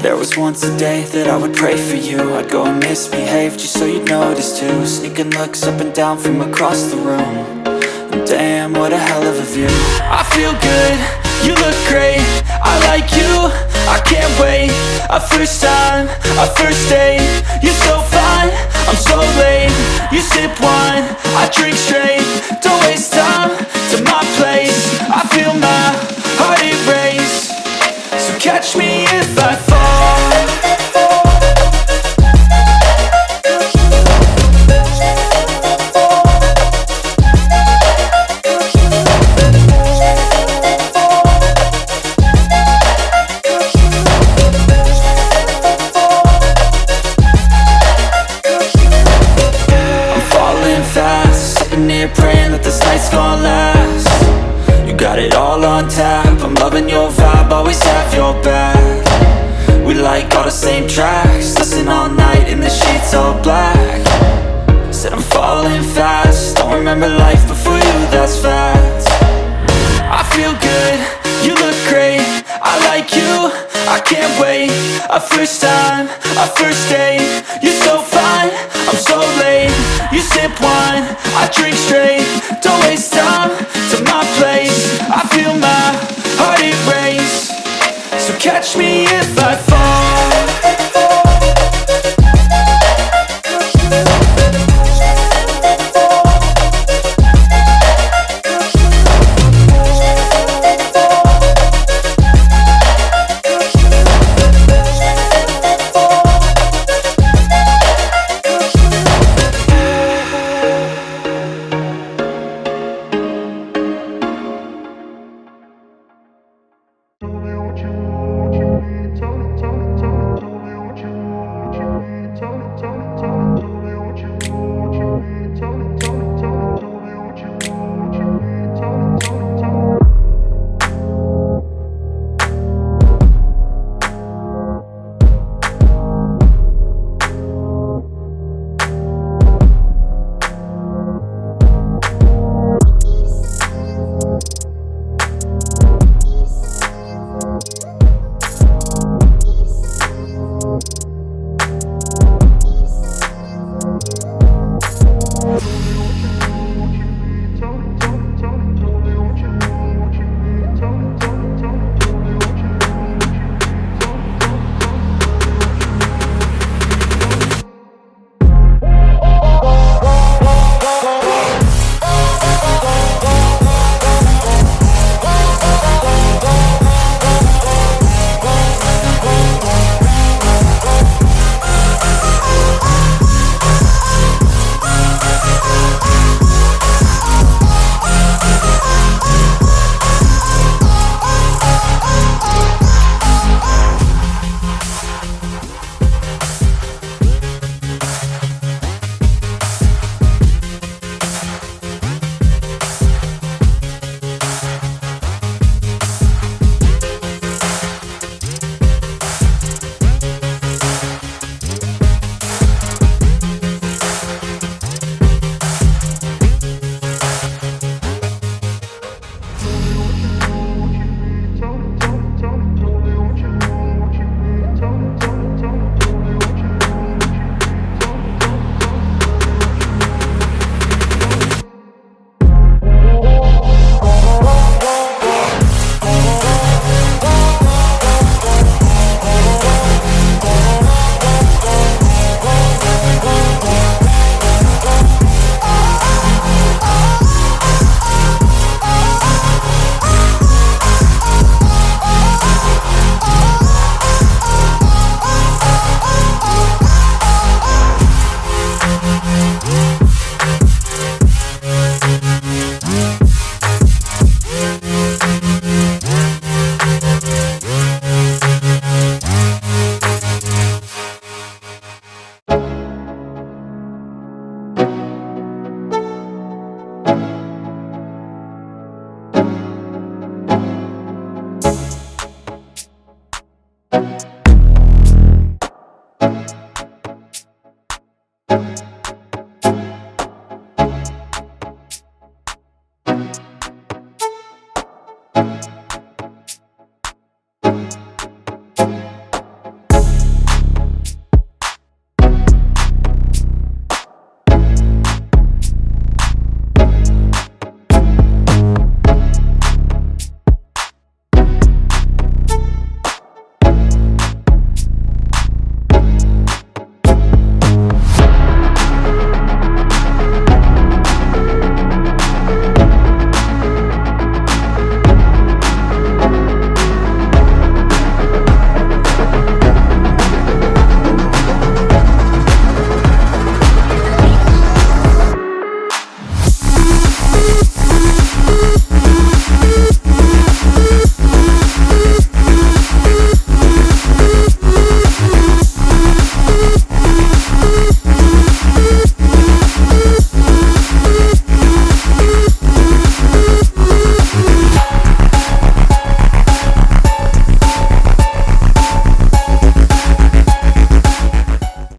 There was once a day that I would pray for you. I'd go and misbehave just so you'd notice too. Sneaking looks up and down from across the room. And damn, what a hell of a view. I feel good, you look great, I like you. I can't wait. A first time, a first date. You're so fine, I'm so late. You sip wine, I drink straight. Don't waste time to my place. I feel my heart erase. So catch me if I fall. Praying that this night's gonna last. You got it all on tap, I'm loving your vibe, always have your back. We like all the same tracks, listen all night in the sheets all black. Said I'm falling fast, don't remember life before you, that's fact. I feel good, you look great, I like you, I can't wait. A first time, a first date. You're so fine, I'm so late. You sip wine, I drink straight. Don't waste time to my place. I feel my heart erase. So catch me if I fall.